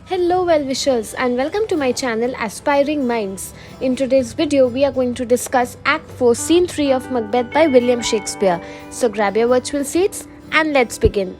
Hello well-wishers and welcome to my channel Aspiring Minds. In today's video, we are going to discuss Act 4, Scene 3 of Macbeth by William Shakespeare. So grab your virtual seats and let's begin.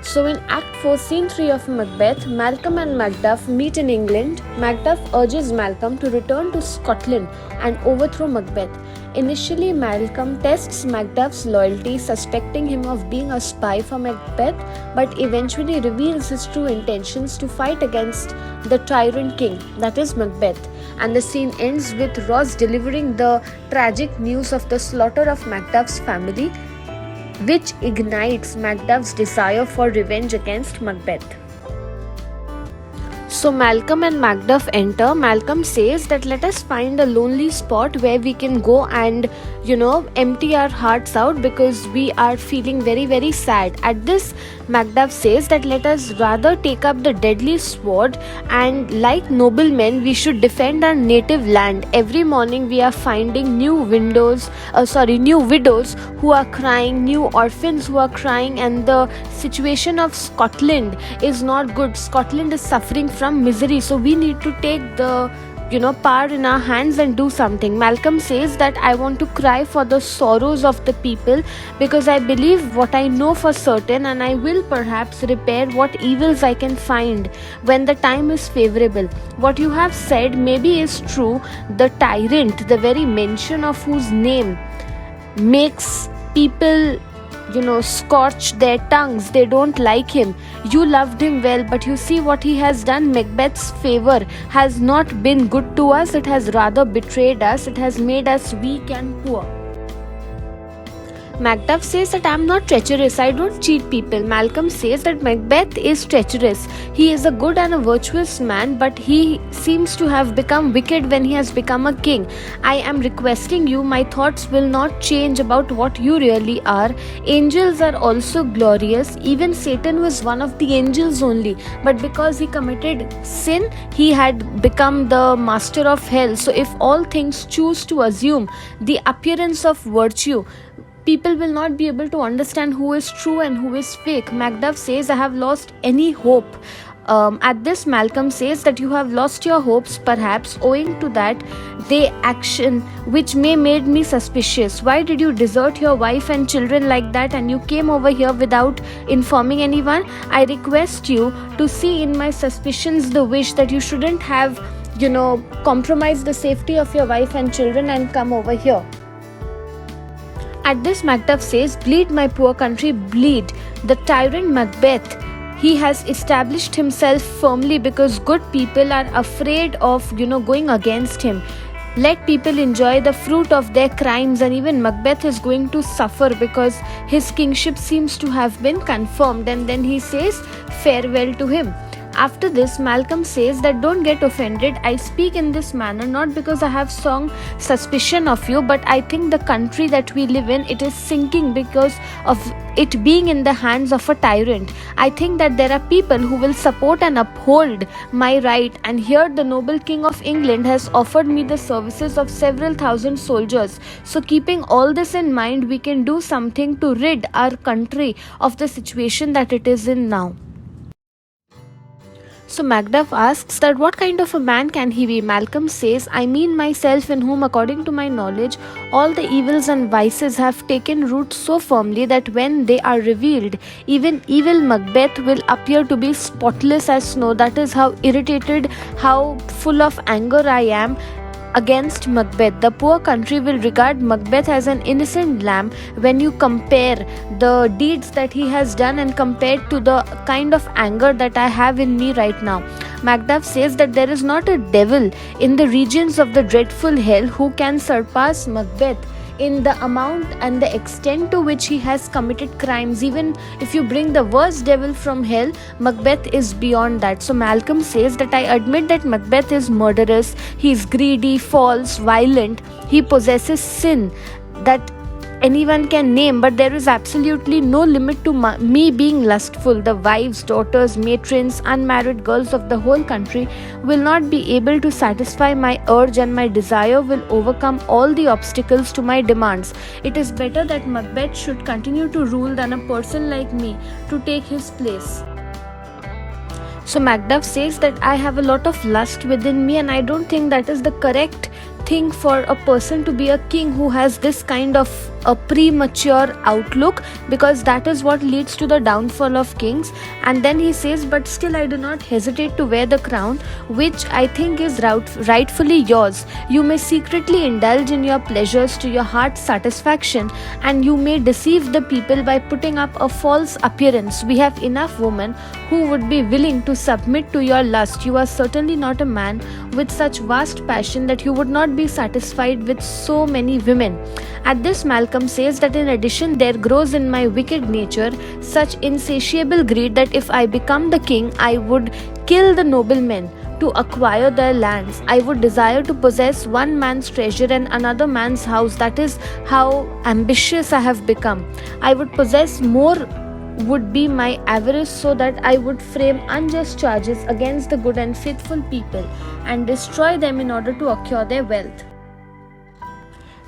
So in Act 4, Scene 3 of Macbeth, Malcolm and Macduff meet in England. Macduff urges Malcolm to return to Scotland and overthrow Macbeth. Initially, Malcolm tests Macduff's loyalty, suspecting him of being a spy for Macbeth, but eventually reveals his true intentions to fight against the tyrant king, that is Macbeth. And the scene ends with Ross delivering the tragic news of the slaughter of Macduff's family, which ignites Macduff's desire for revenge against Macbeth. So Malcolm and Macduff enter. Malcolm says that let us find a lonely spot where we can go and empty our hearts out because we are feeling very sad. At this, Macduff says that let us rather take up the deadly sword and like noblemen we should defend our native land. Every morning we are finding new widows who are crying, new orphans who are crying, and the situation of Scotland is not good. Scotland is suffering from misery, so we need to take the power in our hands and do something. Malcolm says that I want to cry for the sorrows of the people because I believe what I know for certain, and I will perhaps repair what evils I can find when the time is favorable. What you have said maybe is true. The tyrant, the very mention of whose name makes people scorch their tongues. They don't like him. You loved him well, but you see what he has done. Macbeth's favor has not been good to us. It has rather betrayed us. It has made us weak and poor. Macduff says that I am not treacherous, I don't cheat people. Malcolm says that Macbeth is treacherous. He is a good and a virtuous man, but he seems to have become wicked when he has become a king. I am requesting you, my thoughts will not change about what you really are. Angels are also glorious. Even Satan was one of the angels only, but because he committed sin, he had become the master of hell. So if all things choose to assume the appearance of virtue, people will not be able to understand who is true and who is fake. Macduff says, I have lost any hope. At this, Malcolm says that you have lost your hopes, perhaps owing to that day action which may made me suspicious. Why did you desert your wife and children like that, and you came over here without informing anyone? I request you to see in my suspicions the wish that you shouldn't have, compromised the safety of your wife and children and come over here. At this, Macduff says, bleed my poor country, bleed. The tyrant Macbeth, he has established himself firmly because good people are afraid of, going against him. Let people enjoy the fruit of their crimes, and even Macbeth is going to suffer because his kingship seems to have been confirmed. And then he says farewell to him. After this, Malcolm says that don't get offended. I speak in this manner not because I have some suspicion of you, but I think the country that we live in, it is sinking because of it being in the hands of a tyrant. I think that there are people who will support and uphold my right, and here the noble King of England has offered me the services of several thousand soldiers. So keeping all this in mind, we can do something to rid our country of the situation that it is in now. So Macduff asks that what kind of a man can he be? Malcolm says, I mean myself, in whom according to my knowledge all the evils and vices have taken root so firmly that when they are revealed, even evil Macbeth will appear to be spotless as snow. That is how irritated, how full of anger I am against Macbeth. The poor country will regard Macbeth as an innocent lamb when you compare the deeds that he has done and compared to the kind of anger that I have in me right now. Macduff says that there is not a devil in the regions of the dreadful hell who can surpass Macbeth in the amount and the extent to which he has committed crimes. Even if you bring the worst devil from hell, Macbeth is beyond that. So Malcolm says that I admit that Macbeth is murderous, he is greedy, false, violent, he possesses sin that anyone can name, but there is absolutely no limit to me being lustful. The wives, daughters, matrons, unmarried girls of the whole country will not be able to satisfy my urge, and my desire will overcome all the obstacles to my demands. It is better that Macbeth should continue to rule than a person like me to take his place. So Macduff says that I have a lot of lust within me, and I don't think that is the correct thing for a person to be a king who has this kind of a premature outlook, because that is what leads to the downfall of kings. And then he says, but still I do not hesitate to wear the crown, which I think is rightfully yours. You may secretly indulge in your pleasures to your heart's satisfaction, and you may deceive the people by putting up a false appearance. We have enough women who would be willing to submit to your lust. You are certainly not a man with such vast passion that you would not be satisfied with so many women. At this, Malcolm says that in addition, there grows in my wicked nature such insatiable greed that if I become the king, I would kill the noblemen to acquire their lands. I would desire to possess one man's treasure and another man's house. That is how ambitious I have become. I would possess more, would be my avarice, so that I would frame unjust charges against the good and faithful people and destroy them in order to acquire their wealth.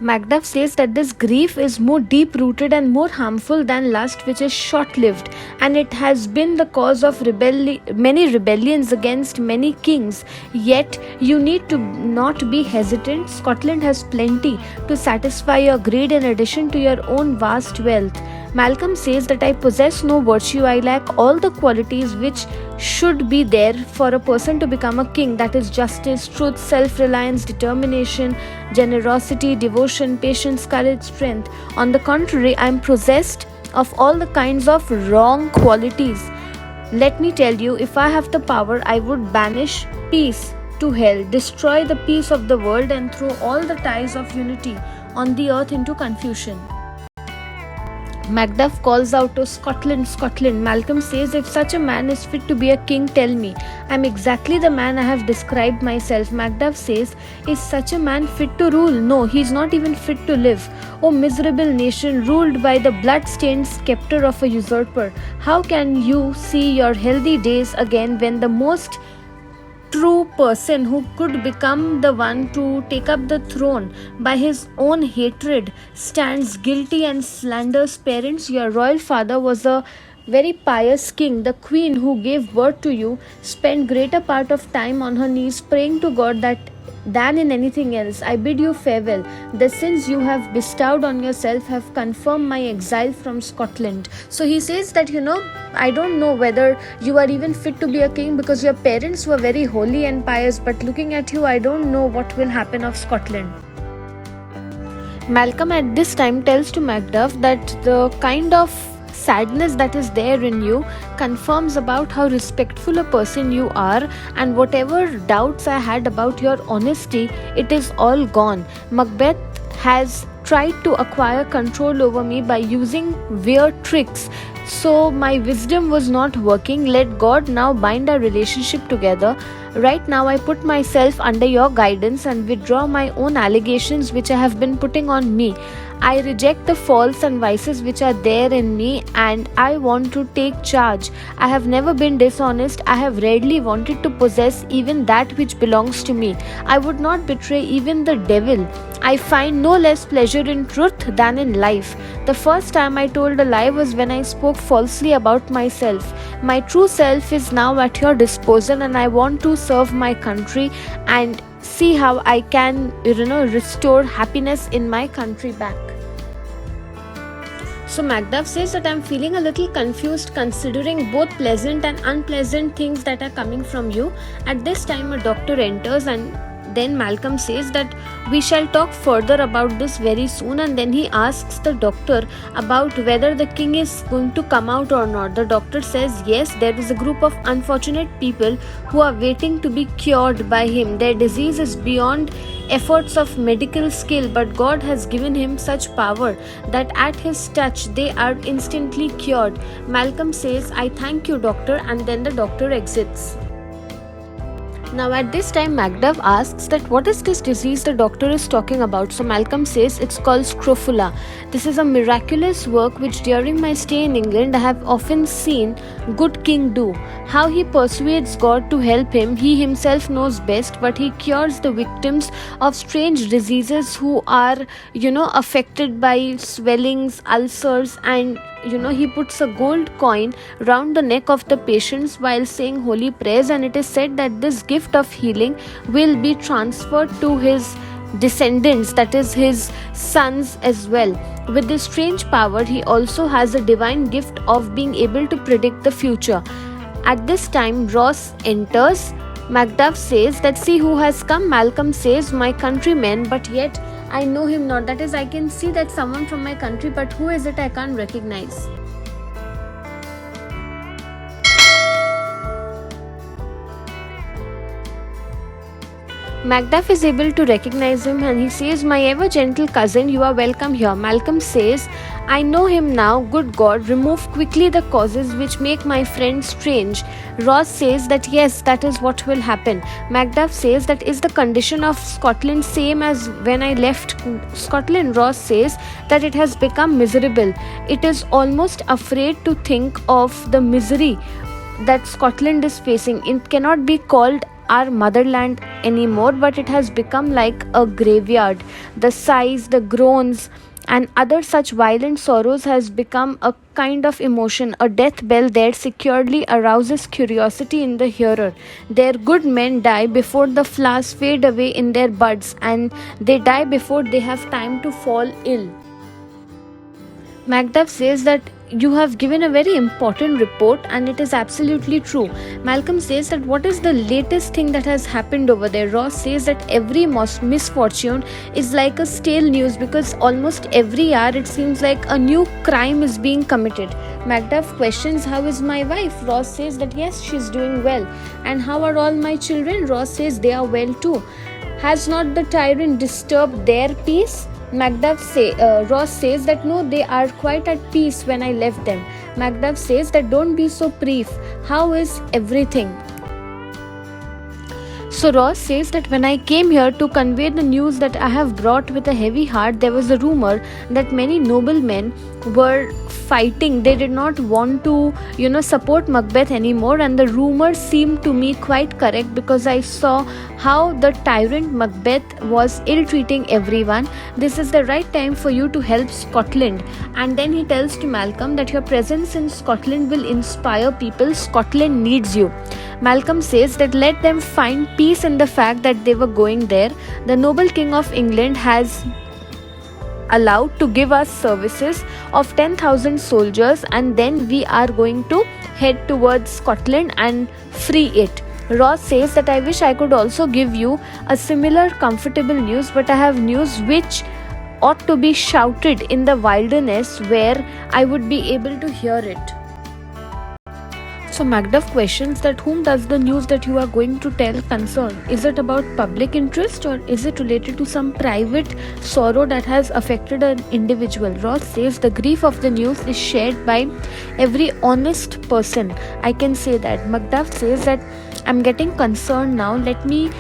Macduff says that this grief is more deep-rooted and more harmful than lust, which is short-lived, and it has been the cause of many rebellions against many kings. Yet you need to not be hesitant. Scotland has plenty to satisfy your greed in addition to your own vast wealth. Malcolm says that I possess no virtue. I lack all the qualities which should be there for a person to become a king, that is justice, truth, self-reliance, determination, generosity, devotion, patience, courage, strength. On the contrary, I am possessed of all the kinds of wrong qualities. Let me tell you, if I have the power, I would banish peace to hell, destroy the peace of the world, and throw all the ties of unity on the earth into confusion. Macduff calls out to Scotland, Scotland. Malcolm says, if such a man is fit to be a king, tell me. I am exactly the man I have described myself. Macduff says, is such a man fit to rule? No, he is not even fit to live. O miserable nation, ruled by the blood-stained scepter of a usurper, how can you see your healthy days again when the most true person who could become the one to take up the throne by his own hatred stands guilty and slanders parents? Your royal father was a very pious king. The queen who gave birth to you spent greater part of time on her knees praying to God than in anything else. I bid you farewell. The sins you have bestowed on yourself have confirmed my exile from Scotland. So he says that, I don't know whether you are even fit to be a king, because your parents were very holy and pious, but looking at you, I don't know what will happen of Scotland. Malcolm at this time tells to Macduff that the kind of sadness that is there in you confirms about how respectful a person you are, and whatever doubts I had about your honesty, it is all gone. Macbeth has tried to acquire control over me by using weird tricks, so my wisdom was not working. Let God now bind our relationship together. Right now I put myself under your guidance and withdraw my own allegations which I have been putting on me. I reject the faults and vices which are there in me, and I want to take charge. I have never been dishonest. I have rarely wanted to possess even that which belongs to me. I would not betray even the devil. I find no less pleasure in truth than in life. The first time I told a lie was when I spoke falsely about myself. My true self is now at your disposal, and I want to serve my country and see how I can, restore happiness in my country back. So Macduff says that I'm feeling a little confused considering both pleasant and unpleasant things that are coming from you. At this time a doctor enters, and then Malcolm says that we shall talk further about this very soon, and then he asks the doctor about whether the king is going to come out or not. The doctor says yes, there is a group of unfortunate people who are waiting to be cured by him. Their disease is beyond efforts of medical skill, but God has given him such power that at his touch they are instantly cured. Malcolm says, I thank you, doctor, and then the doctor exits. Now at this time Macduff asks that what is this disease the doctor is talking about. So Malcolm says it's called scrofula. This is a miraculous work which during my stay in England I have often seen good king do. How he persuades God to help him, he himself knows best, but he cures the victims of strange diseases who are, affected by swellings, ulcers, and he puts a gold coin round the neck of the patients while saying holy prayers, and it is said that this gift of healing will be transferred to his descendants, that is his sons as well. With this strange power, he also has a divine gift of being able to predict the future. At this time, Ross enters. Macduff says that, see who has come. Malcolm says, my countrymen, but yet I know him not. That is, I can see that someone from my country, but who is it I can't recognize. Macduff is able to recognize him and he says, my ever gentle cousin, you are welcome here. Malcolm says, I know him now. Good God, remove quickly the causes which make my friend strange. Ross says that yes, that is what will happen. Macduff says that is the condition of Scotland same as when I left Scotland. Ross says that it has become miserable. It is almost afraid to think of the misery that Scotland is facing. It cannot be called our motherland anymore, but it has become like a graveyard. The sighs, the groans, and other such violent sorrows has become a kind of emotion. A death bell there securely arouses curiosity in the hearer. Their good men die before the flowers fade away in their buds, and they die before they have time to fall ill. Macduff says that you have given a very important report and it is absolutely true. Malcolm says that what is the latest thing that has happened over there. Ross says that every misfortune is like a stale news because almost every hour it seems like a new crime is being committed. Macduff questions, how is my wife? Ross says that yes, she's doing well. And how are all my children? Ross says they are well too. Has not the tyrant disturbed their peace? Ross says that no, they are quite at peace when I left them. Macduff says that don't be so brief. How is everything? So Ross says that when I came here to convey the news that I have brought with a heavy heart, there was a rumor that many noblemen were fighting. They did not want to, support Macbeth anymore, and the rumor seemed to me quite correct because I saw how the tyrant Macbeth was ill-treating everyone. This is the right time for you to help Scotland. And then he tells to Malcolm that your presence in Scotland will inspire people. Scotland needs you. Malcolm says that let them find peace in the fact that they were going there. The noble King of England has allowed to give us services of 10,000 soldiers, and then we are going to head towards Scotland and free it. Ross says that I wish I could also give you a similar comfortable news, but I have news which ought to be shouted in the wilderness where I would be able to hear it. So Macduff questions that whom does the news that you are going to tell concern? Is it about public interest or is it related to some private sorrow that has affected an individual? Ross says the grief of the news is shared by every honest person. I can say that. Macduff says that I'm getting concerned now. Let me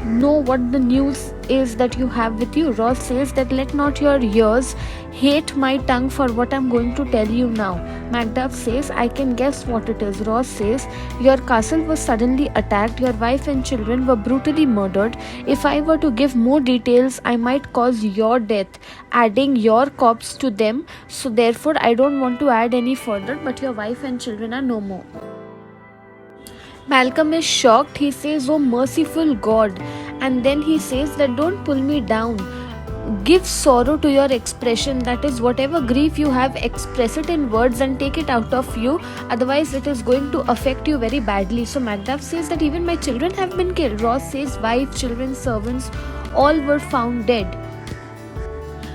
know what the news is that you have with you. Ross says that let not your ears hate my tongue for what I'm going to tell you now. Macduff says I can guess what it is. Ross says your castle was suddenly attacked, your wife and children were brutally murdered. If I were to give more details, I might cause your death, adding your corpse to them. So therefore I don't want to add any further, but your wife and children are no more. Malcolm is shocked. He says, oh merciful God. And then he says that don't pull me down. Give sorrow to your expression. That is, whatever grief you have, express it in words and take it out of you. Otherwise, it is going to affect you very badly. So Macduff says that even my children have been killed. Ross says wife, children, servants, all were found dead.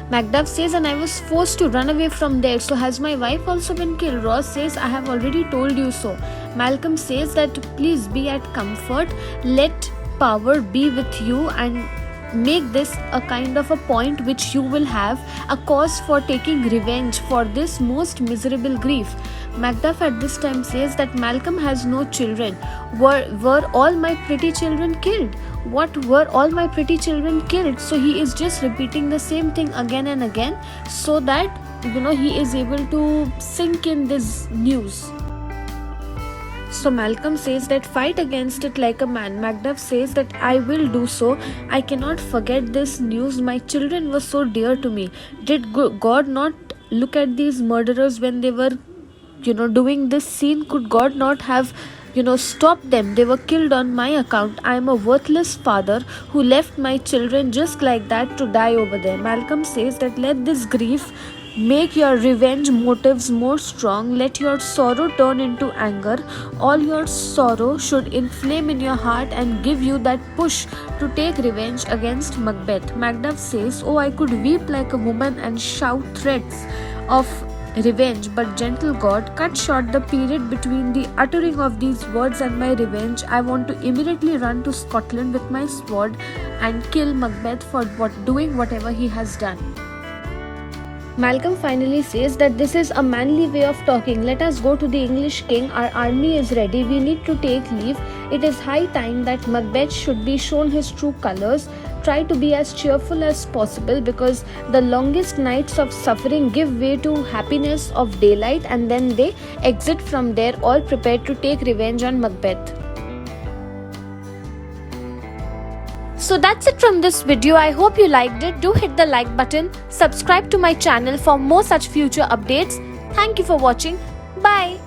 Macduff says, and I was forced to run away from there. So has my wife also been killed? Ross says, I have already told you so. Malcolm says that please be at comfort. Let power be with you and make this a kind of a point which you will have a cause for taking revenge for this most miserable grief. Macduff at this time says that Malcolm has no children. Were all my pretty children killed? What were all my pretty children killed? So he is just repeating the same thing again and again so that he is able to sink in this news. So Malcolm says that fight against it like a man. Macduff says that I will do so. I cannot forget this news. My children were so dear to me. Did God not look at these murderers when they were doing this scene. Could God not have stopped them? They were killed on my account. I am a worthless father who left my children just like that to die over there. Malcolm says that let this grief make your revenge motives more strong. Let your sorrow turn into anger. All your sorrow should inflame in your heart and give you that push to take revenge against Macbeth. Macduff says, oh, I could weep like a woman and shout threats of revenge, but gentle God, cut short the period between the uttering of these words and my revenge. I want to immediately run to Scotland with my sword and kill Macbeth for doing whatever he has done. Malcolm finally says that this is a manly way of talking. Let us go to the English king. Our army is ready. We need to take leave. It is high time that Macbeth should be shown his true colors. Try to be as cheerful as possible, because the longest nights of suffering give way to happiness of daylight, and then they exit from there all prepared to take revenge on Macbeth. So that's it from this video. I hope you liked it. Do hit the like button. Subscribe to my channel for more such future updates. Thank you for watching. Bye.